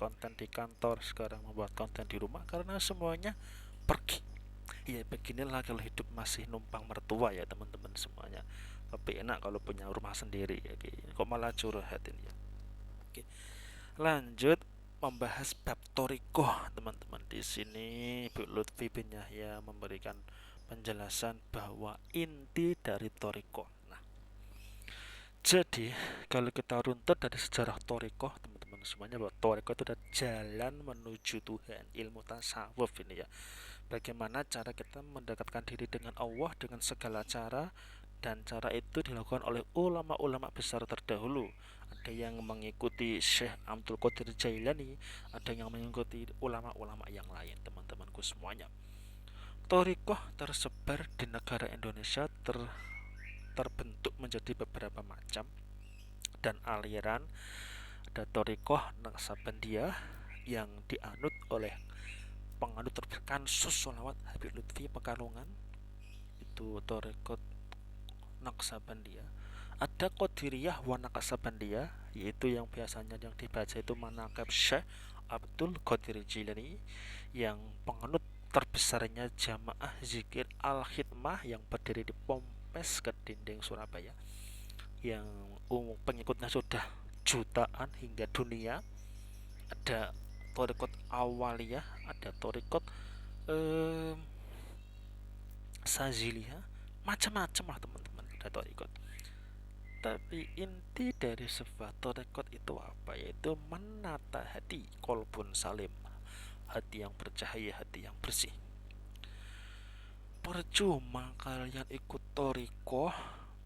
konten di kantor, sekarang membuat konten di rumah karena semuanya pergi. Ya beginilah kalau hidup masih numpang mertua ya teman-teman semuanya. Tapi enak kalau punya rumah sendiri ya. Kok malah curhatin ya. Oke, lanjut membahas bab toriko teman-teman. Di sini Bu Lutfi bin Yahya memberikan penjelasan bahwa inti dari toriko. Nah, jadi kalau kita runtut dari sejarah toriko teman-teman semuanya, bahwa toriko itu adalah jalan menuju Tuhan, ilmu tasawuf ini ya. Bagaimana cara kita mendekatkan diri dengan Allah dengan segala cara, dan cara itu dilakukan oleh ulama-ulama besar terdahulu. Ada yang mengikuti Syekh Abdul Qadir Jailani, ada yang mengikuti ulama-ulama yang lain teman-temanku semuanya. Torikoh tersebar di negara Indonesia terbentuk menjadi beberapa macam dan aliran. Ada torikoh Naksabandia yang dianut oleh penganut terkansus sholawat Habib Lutfi Pekalongan, itu torikot Naksabandia. Ada Qadiriyah wa Naksabandia, yaitu yang biasanya yang dibaca itu manaqib Syekh Abdul Qadir Jilani, yang penganut terbesarnya jamaah zikir Al-Khidmah yang berdiri di Pompes Kedinding Surabaya, yang pengikutnya sudah jutaan hingga dunia. Ada torikot Awaliyah, ada torikot Saziliyah, macam-macam lah teman-teman ada torikot. Tapi inti dari sebuah torikot itu apa? Yaitu menata hati, kolbun salim, hati yang bercahaya, hati yang bersih. Percuma kalian ikut torikoh,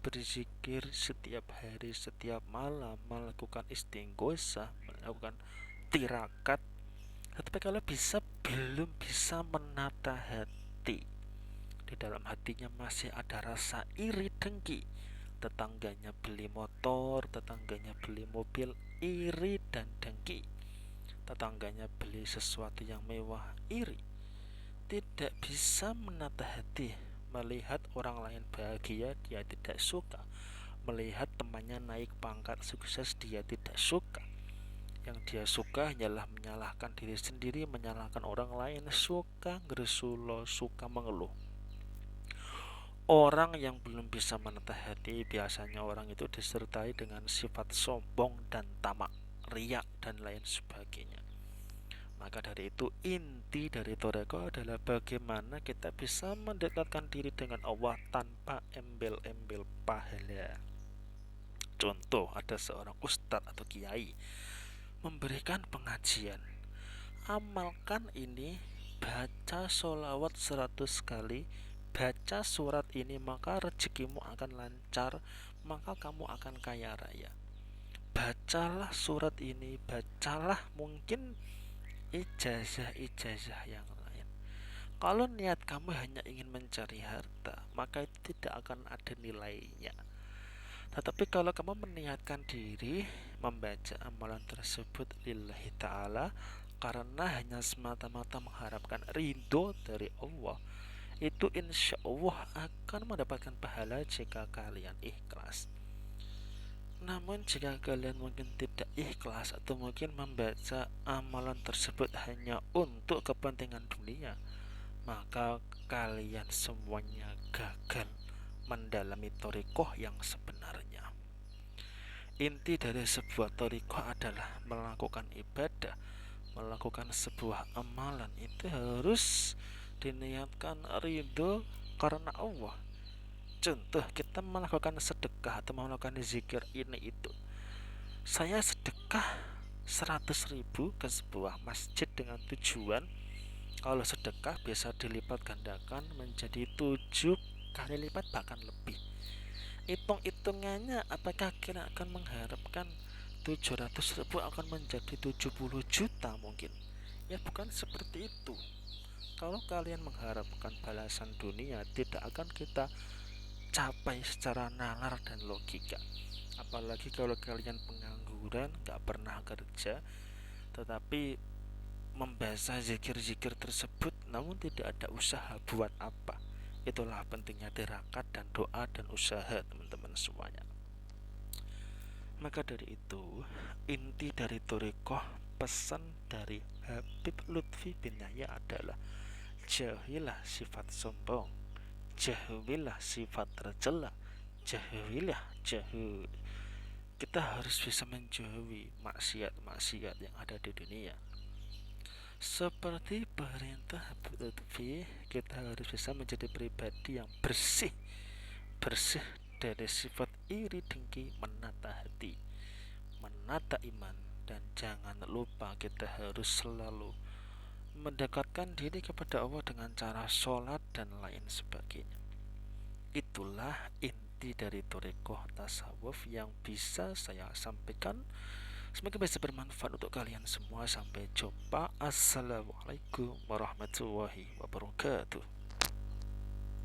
berzikir setiap hari, setiap malam, melakukan istighosa, melakukan tirakat, tetapi kalau belum bisa menata hati, di dalam hatinya masih ada rasa iri dengki. Tetangganya beli motor, tetangganya beli mobil, iri dan dengki. Tetangganya beli sesuatu yang mewah, iri. Tidak bisa menata hati, melihat orang lain bahagia dia tidak suka, melihat temannya naik pangkat sukses dia tidak suka. Yang dia suka hanyalah menyalahkan diri sendiri, menyalahkan orang lain, suka ngeresulo, suka mengeluh. Orang yang belum bisa menata hati, biasanya orang itu disertai dengan sifat sombong dan tamak, riak dan lain sebagainya. Maka dari itu inti dari toreko adalah bagaimana kita bisa mendekatkan diri dengan Allah tanpa embel-embel pahala. Contoh, ada seorang ustadz atau kiai memberikan pengajian. Amalkan ini, baca sholawat 100 kali, baca surat ini, maka rezekimu akan lancar, maka kamu akan kaya raya. Bacalah surat ini, bacalah mungkin ijazah-ijazah yang lain. Kalau niat kamu hanya ingin mencari harta, maka itu tidak akan ada nilainya. Tetapi kalau kamu meniatkan diri membaca amalan tersebut lillahi ta'ala, karena hanya semata-mata mengharapkan ridho dari Allah, itu insya Allah akan mendapatkan pahala jika kalian ikhlas. Namun jika kalian mungkin tidak ikhlas atau mungkin membaca amalan tersebut hanya untuk kepentingan dunia, maka kalian semuanya gagal mendalami torikoh yang sebenarnya. Inti dari sebuah torikoh adalah melakukan ibadah, melakukan sebuah amalan itu harus diniatkan ridho karena Allah. Contoh, kita melakukan sedekah atau melakukan zikir ini itu, saya sedekah 100.000 ke sebuah masjid dengan tujuan kalau sedekah bisa dilipat gandakan menjadi 7 kali lipat bahkan lebih. Hitung-hitungannya, apakah kita akan mengharapkan 700.000 akan menjadi 70 juta mungkin? Ya bukan seperti itu. Kalau kalian mengharapkan balasan dunia, tidak akan kita capai secara nalar dan logika. Apalagi kalau kalian pengangguran, gak pernah kerja, tetapi membaca zikir-zikir tersebut namun tidak ada usaha, buat apa? Itulah pentingnya tirakat dan doa dan usaha teman-teman semuanya. Maka dari itu inti dari torikoh pesan dari Habib Lutfi bin Yahya adalah jauhilah sifat sombong, jauhilah sifat tercela, jauh. Kita harus bisa menjauhi maksiat-maksiat yang ada di dunia. Seperti perintah Habib Lutfi, kita harus bisa menjadi pribadi yang bersih dari sifat iri dengki, menata hati, menata iman, dan jangan lupa kita harus selalu mendekatkan diri kepada Allah dengan cara sholat dan lain sebagainya. Itulah inti dari thariqah tasawuf yang bisa saya sampaikan. Semoga bisa bermanfaat untuk kalian semua. Sampai jumpa. Assalamualaikum warahmatullahi wabarakatuh.